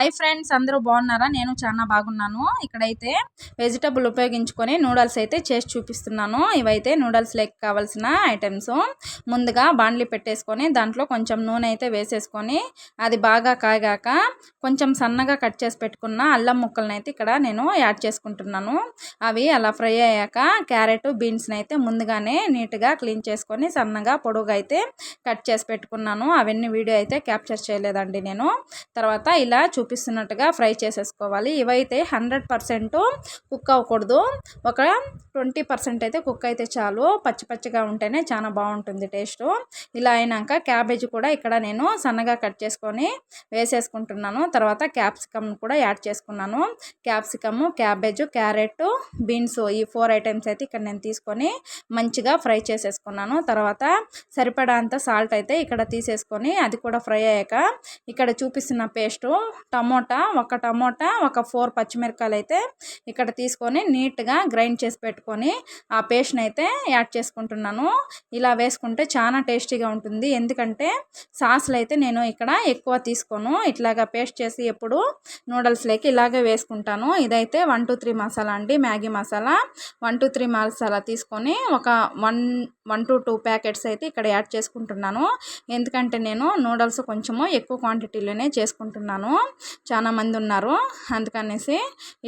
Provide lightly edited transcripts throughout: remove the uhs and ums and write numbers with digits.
Hi friends, అందరూ బాగున్నారా? నేను చాలా బాగున్నాను. ఇక్కడైతే వెజిటబుల్ ఉపయోగించుకొని నూడిల్స్ అయితే చేసి చూపిస్తున్నాను. ఇవైతే నూడిల్స్ లెక్క కావాల్సిన ఐటమ్స్. ముందుగా బాండ్లీ పెట్టేసుకొని దాంట్లో కొంచెం నూనె అయితే వేసేసుకొని అది బాగా కాగాక కొంచెం సన్నగా కట్ చేసి పెట్టుకున్న అల్లం ముక్కలను అయితే ఇక్కడ నేను యాడ్ చేసుకుంటున్నాను. అవి అలా ఫ్రై అయ్యాక క్యారెట్ బీన్స్ని అయితే ముందుగానే నీట్గా క్లీన్ చేసుకొని సన్నగా పొడుగా అయితే కట్ చేసి పెట్టుకున్నాను. అవన్నీ వీడియో అయితే క్యాప్చర్ చేయలేదండి నేను. తర్వాత ఇలా చూపిస్తున్నట్టుగా ఫ్రై చేసేసుకోవాలి. ఇవైతే 100% కుక్ అవ్వకూడదు, ఒక 20% అయితే కుక్ అయితే చాలు. పచ్చి పచ్చిగా ఉంటేనే చాలా బాగుంటుంది టేస్ట్. ఇలా అయినాక క్యాబేజీ కూడా ఇక్కడ నేను సన్నగా కట్ చేసుకొని వేసేసుకుంటున్నాను. తర్వాత క్యాప్సికమ్ కూడా యాడ్ చేసుకున్నాను. క్యాప్సికమ్, క్యాబేజ్, క్యారెట్, బీన్స్ ఈ 4 ఐటమ్స్ అయితే ఇక్కడ నేను తీసుకొని మంచిగా ఫ్రై చేసేసుకున్నాను. తర్వాత సరిపడా అంత సాల్ట్ అయితే ఇక్కడ తీసేసుకొని అది కూడా ఫ్రై అయ్యాక ఇక్కడ చూపిస్తున్న పేస్టు ఒక టమోటా, ఒక 4 పచ్చిమిరపకాయలు అయితే ఇక్కడ తీసుకొని నీట్గా గ్రైండ్ చేసి పెట్టుకొని ఆ పేస్ట్ని అయితే యాడ్ చేసుకుంటున్నాను. ఇలా వేసుకుంటే చాలా టేస్టీగా ఉంటుంది. ఎందుకంటే సాస్లు అయితే నేను ఇక్కడ ఎక్కువ తీసుకోను, ఇట్లాగా పేస్ట్ చేసి ఎప్పుడు నూడిల్స్లోకి ఇలాగే వేసుకుంటాను. ఇదైతే 1 to 3 మసాలా అండి, మ్యాగీ మసాలా. 1 to 3 మసాలా తీసుకొని ఒక 1 to 2 ప్యాకెట్స్ అయితే ఇక్కడ యాడ్ చేసుకుంటున్నాను. ఎందుకంటే నేను నూడిల్స్ కొంచెము ఎక్కువ క్వాంటిటీలోనే చేసుకుంటున్నాను, చాలా మంది ఉన్నారు అందుకనేసి.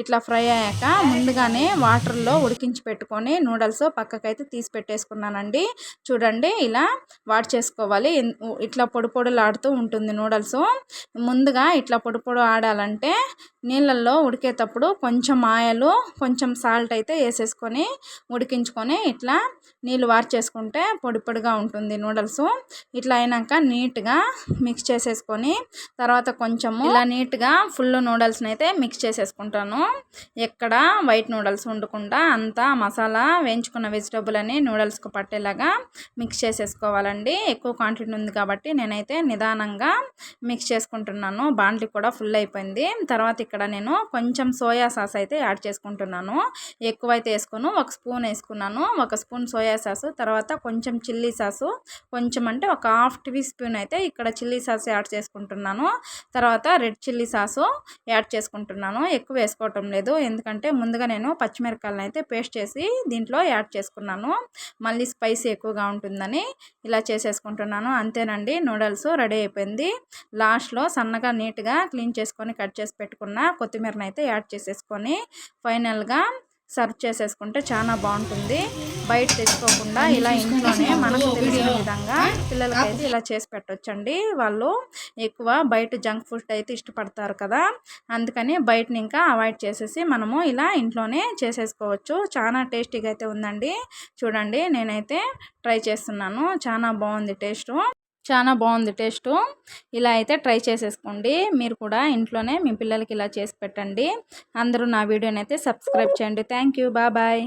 ఇట్లా ఫ్రై అయ్యాక ముందుగానే వాటర్లో ఉడికించి పెట్టుకొని నూడిల్స్ పక్కకైతే తీసి పెట్టేసుకున్నానండి. చూడండి, ఇలా వాట్ చేసుకోవాలి. ఇట్లా పొడి పొడులాడుతూ ఉంటుంది నూడిల్స్. ముందుగా ఇట్లా పొడి పొడి ఆడాలంటే నీళ్ళల్లో ఉడికేటప్పుడు కొంచెం ఆయిల్, కొంచెం సాల్ట్ అయితే వేసేసుకొని ఉడికించుకొని ఇట్లా నీళ్ళు వార్చేసుకుంటే పొడి పొడిగా ఉంటుంది నూడిల్స్. ఇట్లా అయినాక నీట్గా మిక్స్ చేసేసుకొని తర్వాత కొంచెము ఇలా నీట్గా ఫుల్ నూడిల్స్ని అయితే మిక్స్ చేసేసుకుంటాను. ఎక్కడ వైట్ నూడిల్స్ ఉండకుండా అంతా మసాలా వేయించుకున్న వెజిటబుల్ అని నూడిల్స్కి పట్టేలాగా మిక్స్ చేసేసుకోవాలండి. ఎక్కువ క్వాంటిటీ ఉంది కాబట్టి నేనైతే నిదానంగా మిక్స్ చేసుకుంటున్నాను. బాండ్లీ కూడా ఫుల్ అయిపోయింది. తర్వాత ఇక్కడ నేను కొంచెం సోయా సాస్ అయితే యాడ్ చేసుకుంటున్నాను. ఎక్కువైతే వేసుకోను, 1 స్పూన్ వేసుకున్నాను. 1 స్పూన్ సోయా సాసు, తర్వాత కొంచెం చిల్లీ సాసు, కొంచెం అంటే ఒక 1/2 టీ స్పూన్ అయితే ఇక్కడ చిల్లీ సాస్ యాడ్ చేసుకుంటున్నాను. తర్వాత రెడ్ చిల్లీ సాసు యాడ్ చేసుకుంటున్నాను. ఎక్కువ వేసుకోవటం లేదు, ఎందుకంటే ముందుగా నేను పచ్చిమిరపకాయలను అయితే పేస్ట్ చేసి దీంట్లో యాడ్ చేసుకున్నాను. మళ్ళీ స్పైసీ ఎక్కువగా ఉంటుందని ఇలా చేసేసుకుంటున్నాను. అంతేనండి, నూడిల్స్ రెడీ అయిపోయింది. లాస్ట్లో సన్నగా నీట్గా క్లీన్ చేసుకొని కట్ చేసి పెట్టుకున్న కొత్తిమీరని అయితే యాడ్ చేసేసుకొని ఫైనల్గా సర్వ్ చేసేసుకుంటే చాలా బాగుంటుంది. బయట తెచ్చుకోకుండా ఇలా ఇంట్లోనే మనకు తెలిసిన విధంగా పిల్లలకైతే ఇలా చేసి పెట్టొచ్చండి. వాళ్ళు ఎక్కువ బయట జంక్ ఫుడ్ అయితే ఇష్టపడతారు కదా, అందుకని బయటని ఇంకా అవాయిడ్ చేసేసి మనము ఇలా ఇంట్లోనే చేసేసుకోవచ్చు. చాలా టేస్టీగా అయితే ఉందండి. చూడండి, నేనైతే ట్రై చేస్తున్నాను. చాలా బాగుంది టేస్ట్. ఇలా అయితే ట్రై చేసేసుకోండి. మీరు కూడా ఇంట్లోనే మీ పిల్లలకి ఇలా చేసి పెట్టండి. అందరూ నా వీడియోని అయితే సబ్స్క్రైబ్ చేయండి. Thank you, bye.